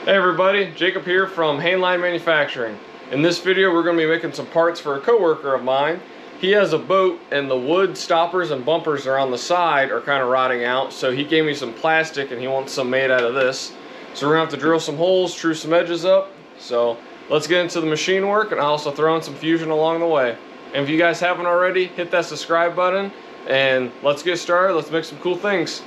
Hey everybody, Jacob here from Hainline Manufacturing. In this video we're going to be making some parts for a coworker of mine. He has a boat and the wood stoppers and bumpers are on the side are kind of rotting out, so he gave me some plastic and he wants some made out of this. So we're going to have to drill some holes, true some edges up. So let's get into the machine work, and I'll also throw in some fusion along the way. And if you guys haven't already, hit that subscribe button and let's get started. Let's make some cool things.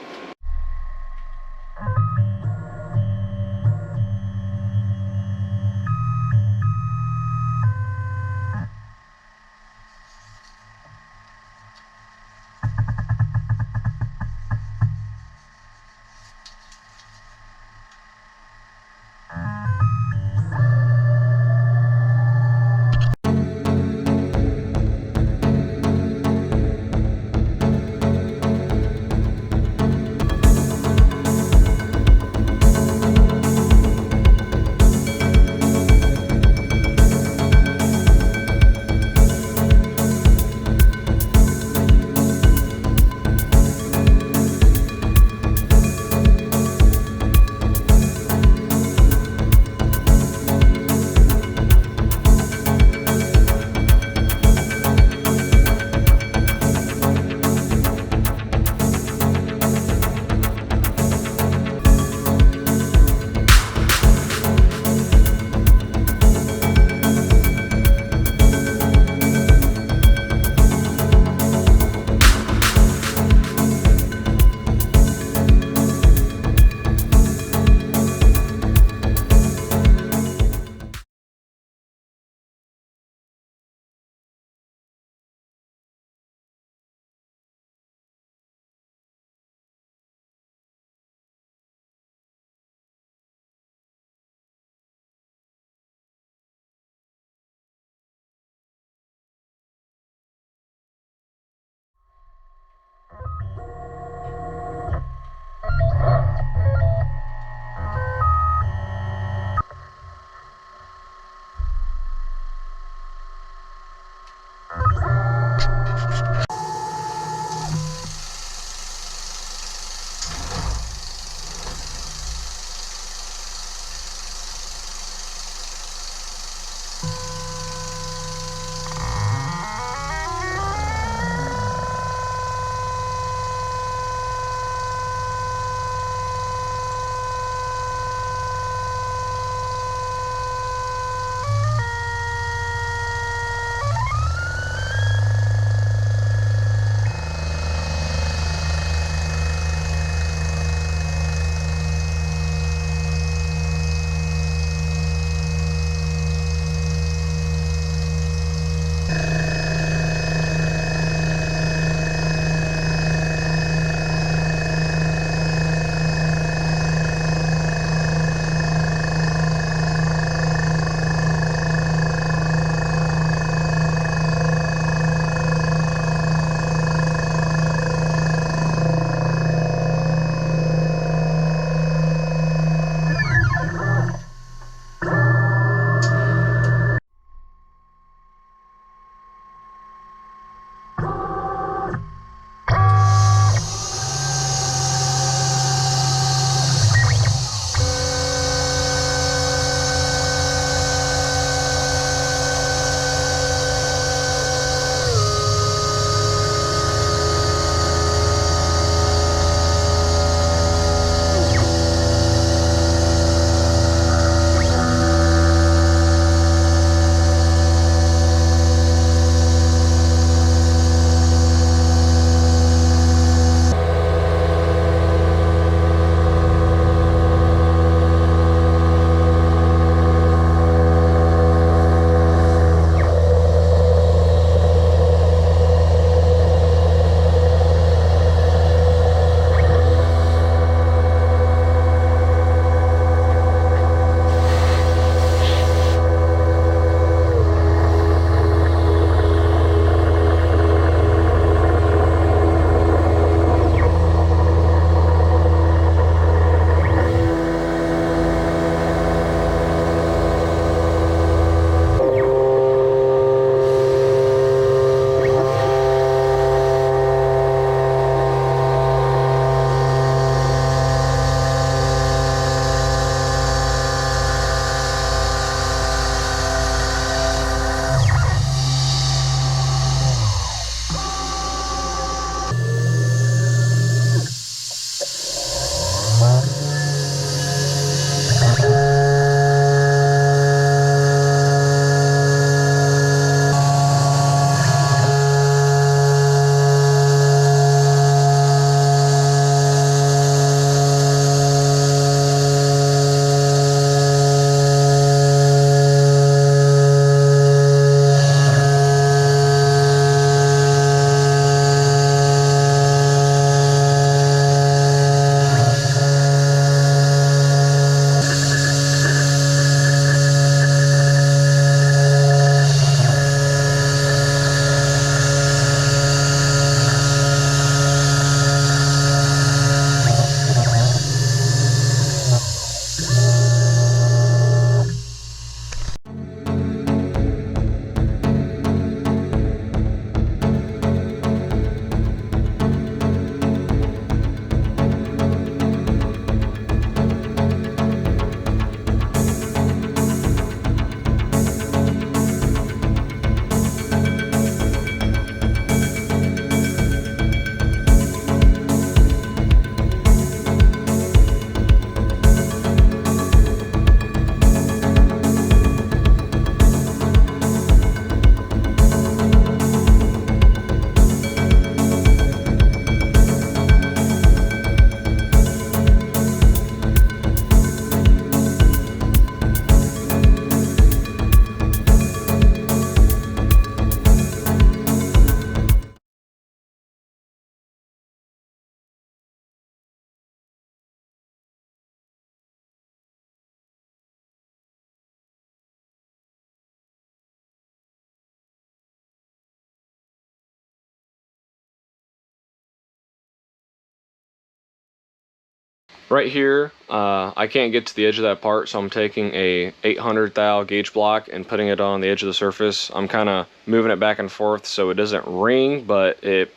Right here, I can't get to the edge of that part, so I'm taking a 800 thou gauge block and putting it on the edge of the surface. I'm kind of moving it back and forth so it doesn't ring, but it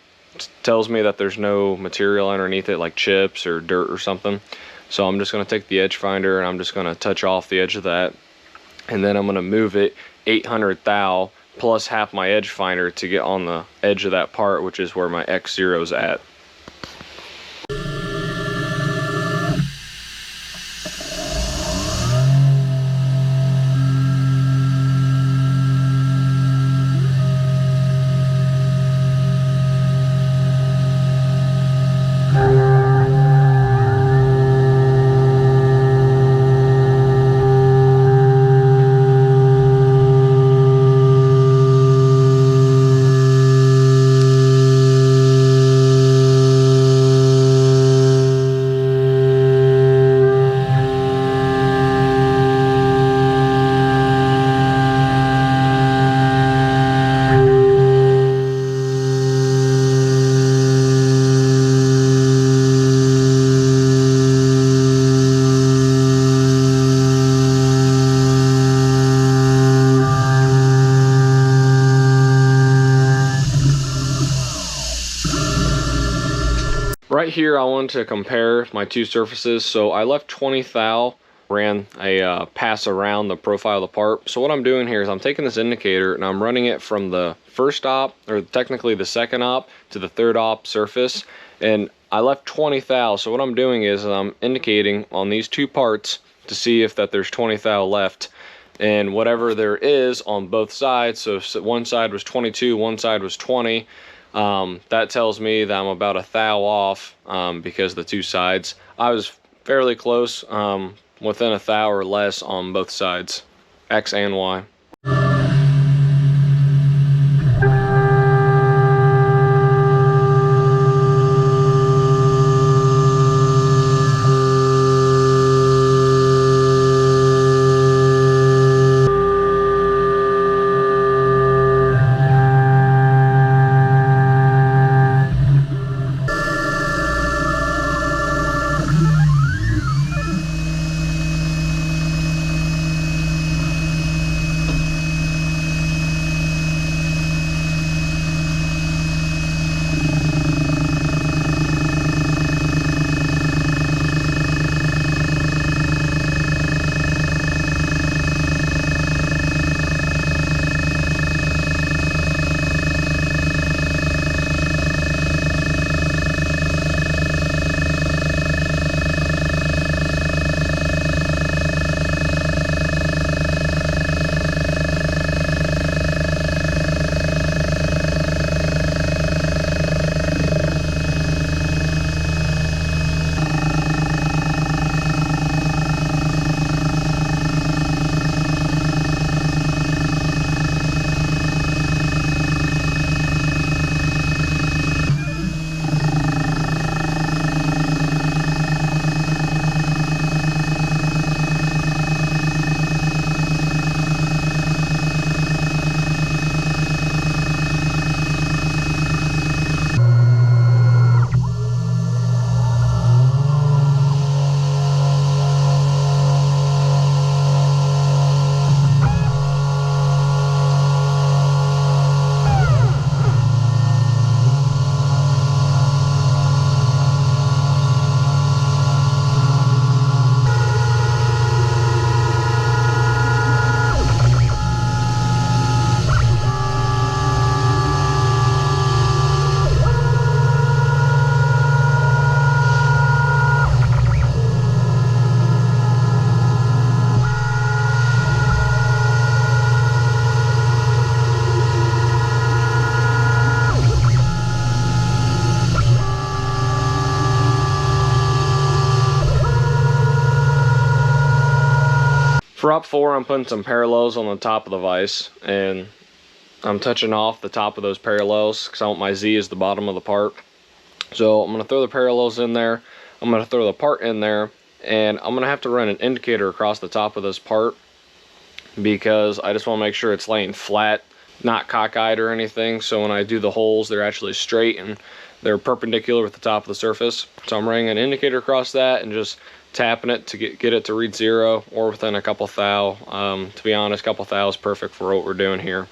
tells me that there's no material underneath it like chips or dirt or something. So I'm just going to take the edge finder and I'm just going to touch off the edge of that, and then I'm going to move it 800 thou plus half my edge finder to get on the edge of that part, which is where my X0 is at. Right here, I wanted to compare my two surfaces. So I left 20 thou, ran a pass around the profile of the part. So what I'm doing here is I'm taking this indicator and I'm running it from the first op, or technically the second op, to the third op surface. And I left 20 thou. So what I'm doing is I'm indicating on these two parts to see if that there's 20 thou left. And whatever there is on both sides, so one side was 22, one side was 20, that tells me that I'm about a thou off, because the two sides, I was fairly close, within a thou or less on both sides, X and Y. For op 4, I'm putting some parallels on the top of the vise, and I'm touching off the top of those parallels because I want my Z as the bottom of the part. So I'm going to throw the parallels in there, I'm going to throw the part in there, and I'm going to have to run an indicator across the top of this part because I just want to make sure it's laying flat, not cockeyed or anything, so when I do the holes they're actually straight and they're perpendicular with the top of the surface. So I'm running an indicator across that and just tapping it to get it to read 0 or within a couple thou. To be honest, a couple thou is perfect for what we're doing here.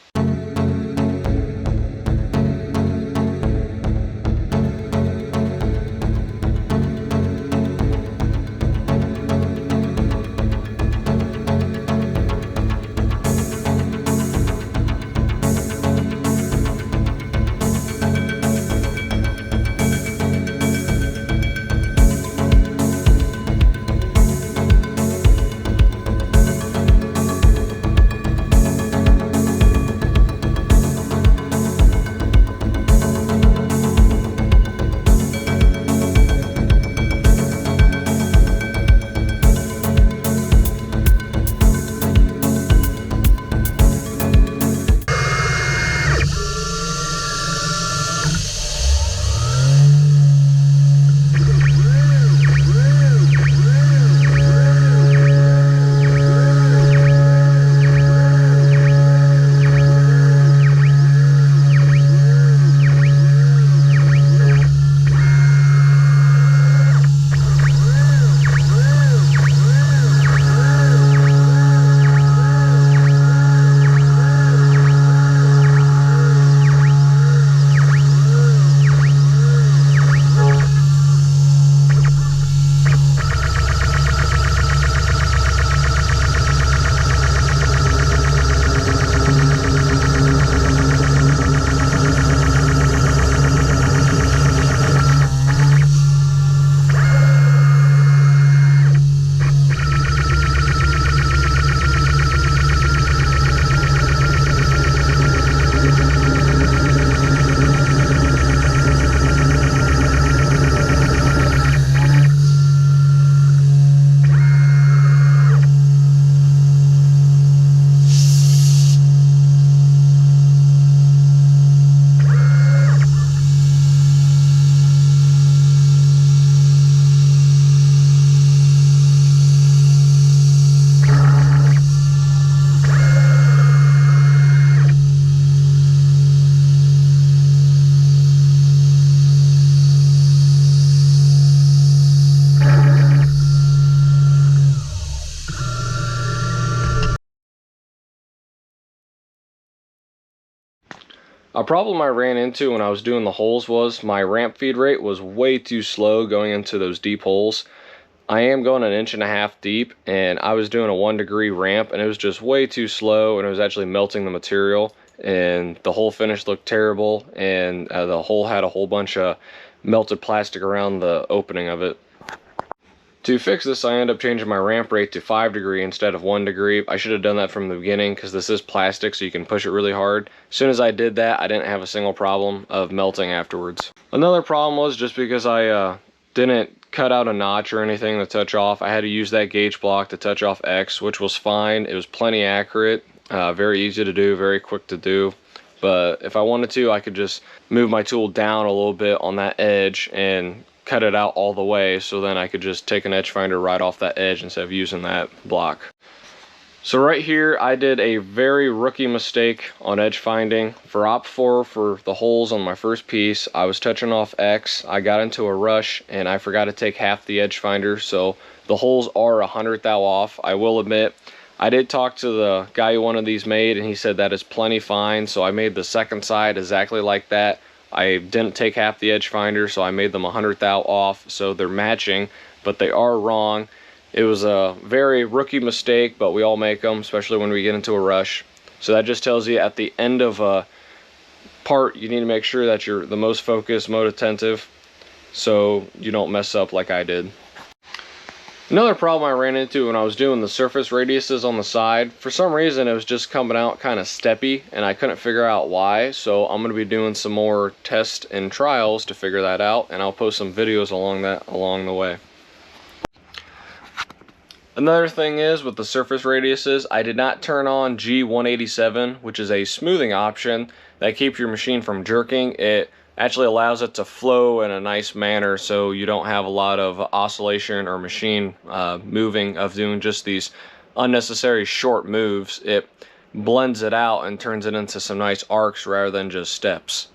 A problem I ran into when I was doing the holes was my ramp feed rate was way too slow going into those deep holes. I am going 1.5 inches deep, and I was doing a 1 degree ramp, and it was just way too slow, and it was actually melting the material, and the hole finish looked terrible, and the hole had a whole bunch of melted plastic around the opening of it. To fix this, I ended up changing my ramp rate to 5 degree instead of 1 degree. I should have done that from the beginning because this is plastic, so you can push it really hard. As soon as I did that, I didn't have a single problem of melting afterwards. Another problem was just because I didn't cut out a notch or anything to touch off, I had to use that gauge block to touch off X, which was fine. It was plenty accurate, very easy to do, very quick to do. But if I wanted to, I could just move my tool down a little bit on that edge and cut it out all the way, so then I could just take an edge finder right off that edge instead of using that block. So right here, I did a very rookie mistake on edge finding. For op 4 for the holes on my first piece, I was touching off X. I got into a rush and I forgot to take half the edge finder, so the holes are 100 thou off. I will admit, I did talk to the guy who wanted these made, and he said that is plenty fine, so I made the second side exactly like that. I didn't take half the edge finder, so I made them 100 thou off, so they're matching, but they are wrong. It was a very rookie mistake, but we all make them, especially when we get into a rush. So that just tells you at the end of a part, you need to make sure that you're the most focused, most attentive, so you don't mess up like I did. Another problem I ran into when I was doing the surface radiuses on the side, for some reason it was just coming out kind of steppy, and I couldn't figure out why, so I'm going to be doing some more tests and trials to figure that out, and I'll post some videos along the way. Another thing is, with the surface radiuses, I did not turn on G187, which is a smoothing option that keeps your machine from jerking. It actually allows it to flow in a nice manner, so you don't have a lot of oscillation or machine moving of doing just these unnecessary short moves. It blends it out and turns it into some nice arcs rather than just steps.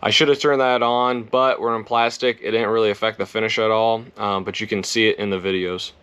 I should have turned that on, but we're in plastic. It didn't really affect the finish at all, but you can see it in the videos.